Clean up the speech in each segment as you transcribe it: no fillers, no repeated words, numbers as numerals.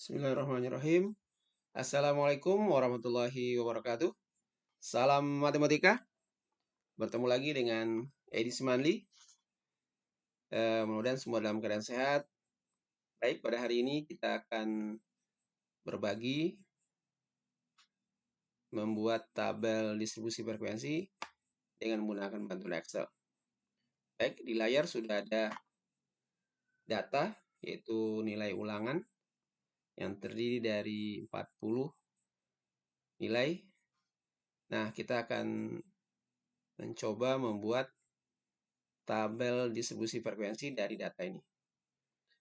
Bismillahirrahmanirrahim. Assalamualaikum warahmatullahi wabarakatuh. Salam matematika. Bertemu lagi dengan Edi Semanli. Mudah-mudahan semua dalam keadaan sehat. Baik, pada hari ini kita akan berbagi membuat tabel distribusi frekuensi dengan menggunakan bantuan Excel. Baik, di layar sudah ada data, yaitu nilai ulangan yang terdiri dari 40 nilai. Nah, kita akan mencoba membuat tabel distribusi frekuensi dari data ini.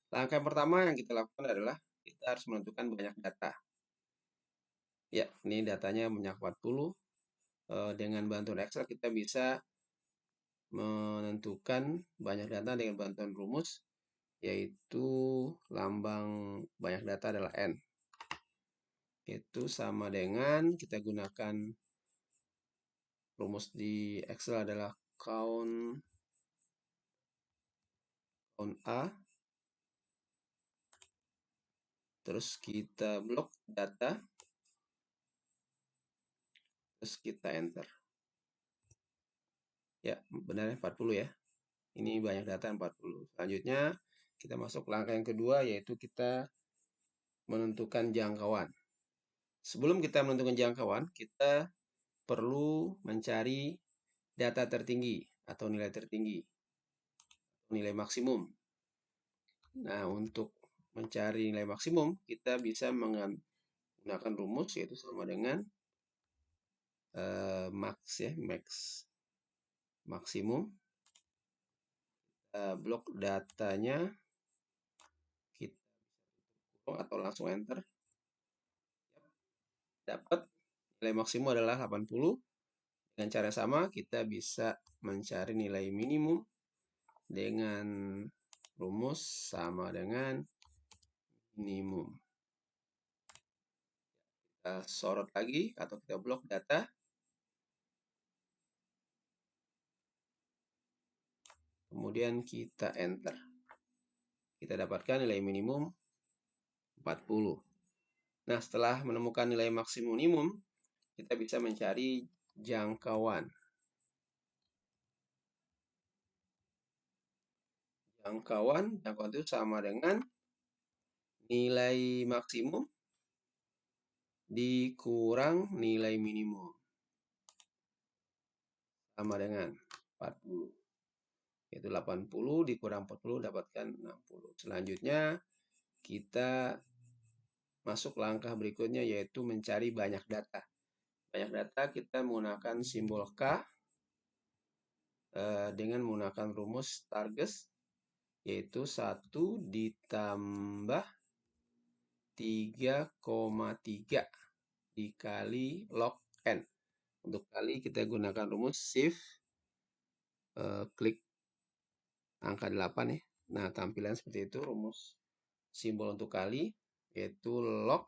Langkah yang pertama yang kita lakukan adalah kita harus menentukan banyak data. Ya, ini datanya banyak 40. Dengan bantuan Excel kita bisa menentukan banyak data dengan bantuan rumus, yaitu lambang banyak data adalah N. Itu sama dengan kita gunakan rumus di Excel adalah count A. Terus kita blok data. Terus kita enter. Ya, benar 40 ya. Ini banyak data 40. Selanjutnya kita masuk langkah yang kedua, yaitu kita menentukan jangkauan. Sebelum kita menentukan jangkauan, kita perlu mencari data tertinggi atau nilai tertinggi, nilai maksimum. Nah, untuk mencari nilai maksimum, kita bisa menggunakan rumus, yaitu sama dengan max ya, max maksimum. Blok datanya, kita atau langsung enter. Dapat nilai maksimum adalah 80. Dengan cara sama kita bisa mencari nilai minimum dengan rumus sama dengan minimum. Kita sorot lagi atau kita blok data. Kemudian kita enter. Kita dapatkan nilai minimum 40. Nah, setelah menemukan nilai maksimum minimum, kita bisa mencari jangkauan. Jangkauan itu sama dengan nilai maksimum dikurang nilai minimum. Sama dengan 40. Yaitu 80 dikurang 40 dapatkan 60. Selanjutnya kita masuk langkah berikutnya, yaitu mencari banyak data. Banyak data kita menggunakan simbol K dengan menggunakan rumus Target, yaitu 1 ditambah 3,3 dikali log N. Untuk kali kita gunakan rumus shift klik angka 8 ya. Nah, tampilan seperti itu rumus simbol untuk kali, yaitu log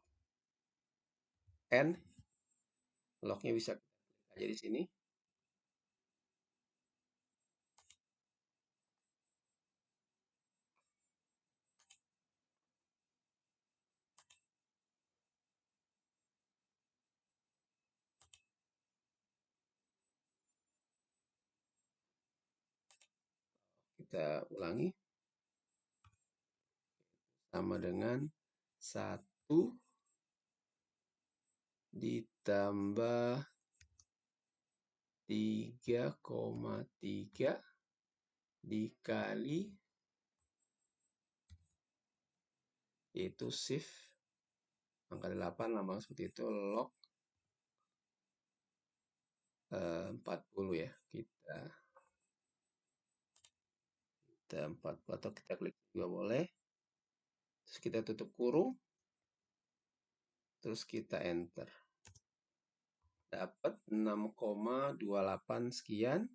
N. Lognya bisa kita klik aja di sini. Kita ulangi. Sama dengan 1 ditambah 3,3 dikali, yaitu shift angka 8 lambang seperti itu, log 40 ya. Kita 40 atau kita klik juga boleh. Terus kita tutup kurung. Terus kita enter. Dapat 6,28 sekian.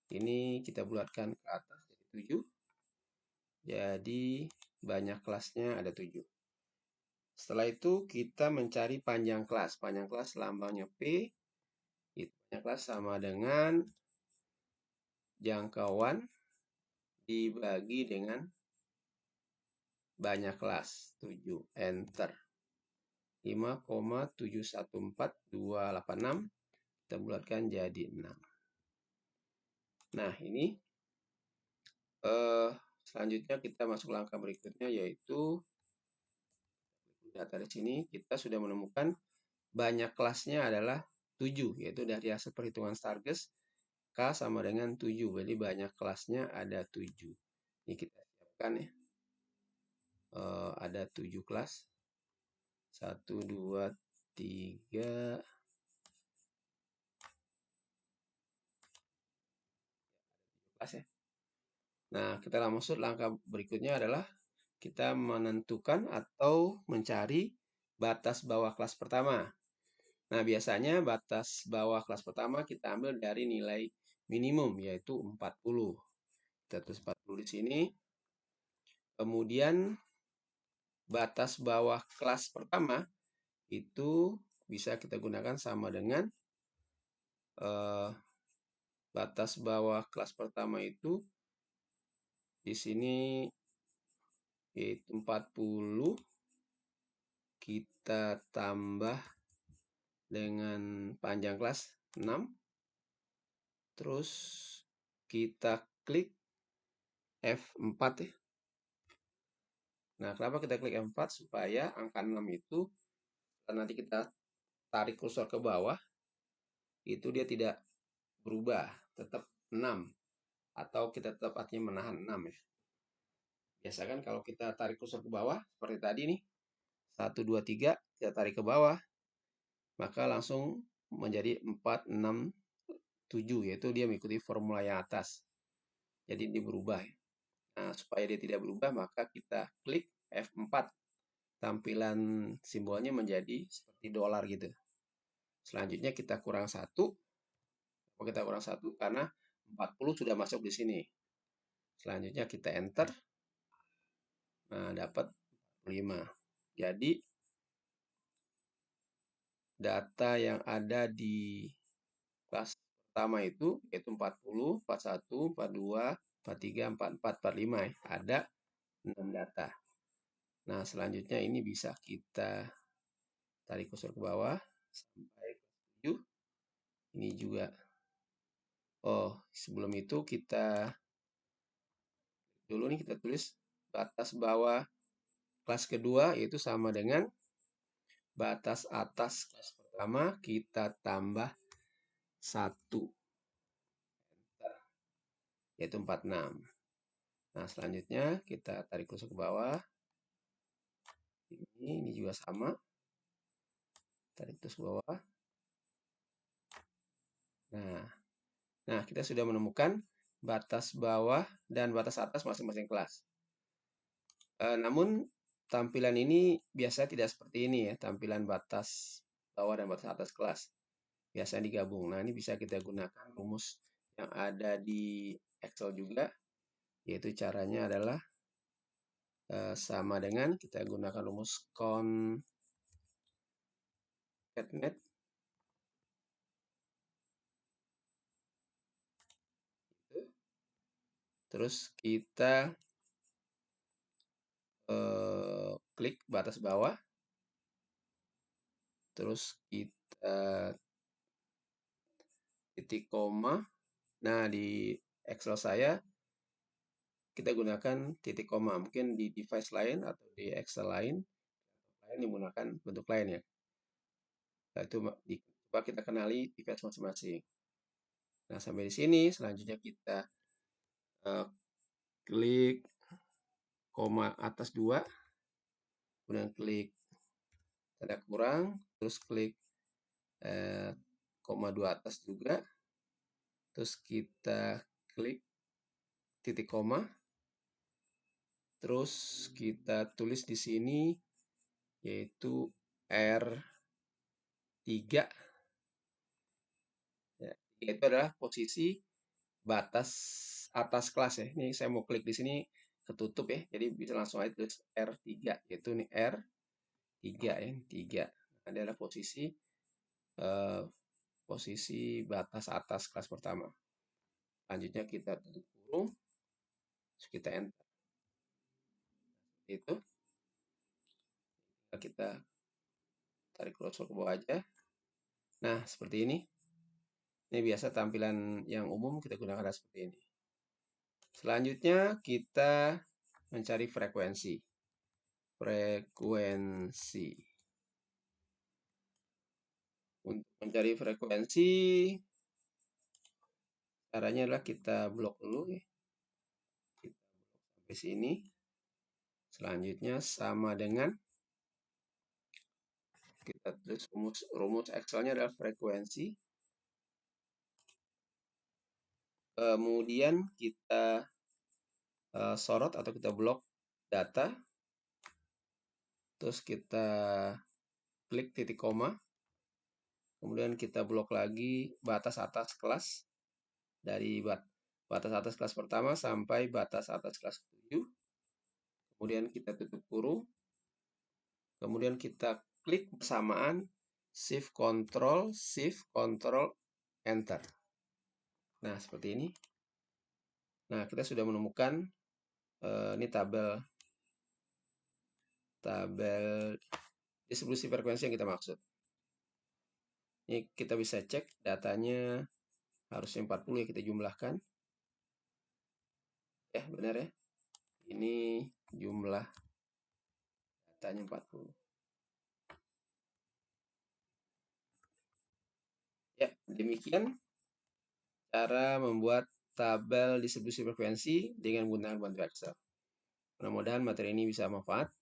Ini kita bulatkan ke atas jadi 7. Jadi banyak kelasnya ada 7. Setelah itu kita mencari panjang kelas. Panjang kelas lambangnya P. Panjang kelas sama dengan jangkauan dibagi dengan banyak kelas 7, enter. 5,714286 kita bulatkan jadi 6. Nah, ini selanjutnya kita masuk langkah berikutnya, yaitu data di sini kita sudah menemukan banyak kelasnya adalah 7, yaitu dari hasil perhitungan Stargest K sama dengan 7. Jadi banyak kelasnya ada 7. Ini kita siapkan ya. Ada 7 kelas. 1, 2, 3. Kelas ya. Nah, kita langsung langkah berikutnya adalah kita menentukan atau mencari batas bawah kelas pertama. Nah, biasanya batas bawah kelas pertama kita ambil dari nilai minimum, yaitu 40. Kita tulis 40 di sini. Kemudian batas bawah kelas pertama itu bisa kita gunakan sama dengan batas bawah kelas pertama itu di sini yaitu 40 kita tambah dengan panjang kelas 6, terus kita klik F4 ya. Nah, kenapa kita klik F4? Supaya angka 6 itu nanti kita tarik kursor ke bawah, itu dia tidak berubah, tetap 6. Atau kita tetap artinya menahan 6 ya. Biasa kan kalau kita tarik kursor ke bawah, seperti tadi nih, 1, 2, 3, kita tarik ke bawah, maka langsung menjadi 4, 6, 7, yaitu dia mengikuti formula yang atas. Jadi dia berubah. Nah, supaya dia tidak berubah, maka kita klik F4. Tampilan simbolnya menjadi seperti dolar gitu. Selanjutnya kita kurang 1. Kita kurang 1 karena 40 sudah masuk di sini. Selanjutnya kita enter. Nah, dapat 5. Jadi data yang ada di kelas pertama itu yaitu 40, 41, 42, 43, 44, 45 ya. Ada 6 data. Nah, selanjutnya ini bisa kita tarik kursor ke bawah sampai ke 7. Ini juga. Oh, sebelum itu kita dulu nih kita tulis batas bawah kelas kedua yaitu sama dengan batas atas kelas pertama kita tambah 1. Yaitu 46. Nah, selanjutnya kita tarik kursor ke bawah. Ini juga sama. Tarik terus ke bawah. Nah, kita sudah menemukan batas bawah dan batas atas masing-masing kelas. Namun tampilan ini biasanya tidak seperti ini ya, tampilan batas bawah dan batas atas kelas. Biasanya digabung. Nah, ini bisa kita gunakan rumus yang ada di Excel juga, yaitu caranya adalah sama dengan kita gunakan rumus concatenate. Terus kita klik batas bawah, terus kita titik koma. Nah, di Excel saya kita gunakan titik koma. Mungkin di device lain atau di Excel lain menggunakan bentuk lain ya. Nah, itu coba kita kenali device masing-masing. Nah, sampai di sini selanjutnya kita klik koma atas 2, kemudian klik tanda kurang, terus klik koma 2 atas juga, terus kita klik titik koma, terus kita tulis di sini yaitu R3 ya, itu adalah posisi batas atas kelas ya. Ini saya mau klik di sini ketutup ya, jadi bisa langsung aja tulis R3, yaitu ini R3 ya, 3 adalah posisi batas atas kelas pertama. Selanjutnya kita tutup kurung, terus kita enter. Itu kita tarik kursor ke bawah aja. Nah, seperti ini. Ini biasa tampilan yang umum kita gunakan seperti ini. Selanjutnya kita mencari frekuensi. Untuk mencari frekuensi, caranya adalah kita blok dulu ya. Kita blok sampai sini. Selanjutnya sama dengan kita tulis rumus Excel-nya adalah frekuensi. Kemudian kita sorot atau kita blok data. Terus kita klik titik koma. Kemudian kita blok lagi batas atas kelas. Dari batas atas kelas pertama sampai batas atas kelas 7. Kemudian kita tutup kurung. Kemudian kita klik bersamaan Shift Control Enter. Nah, seperti ini. Nah, kita sudah menemukan ini tabel distribusi frekuensi yang kita maksud. Ini kita bisa cek datanya harusnya 40 ya, kita jumlahkan. Ya, benar ya. Ini jumlah datanya 40. Ya, demikian cara membuat tabel distribusi frekuensi dengan menggunakan bantu Excel. Mudah-mudahan materi ini bisa manfaat.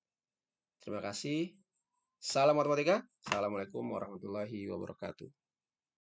Terima kasih. Salam matematika. Assalamualaikum warahmatullahi wabarakatuh.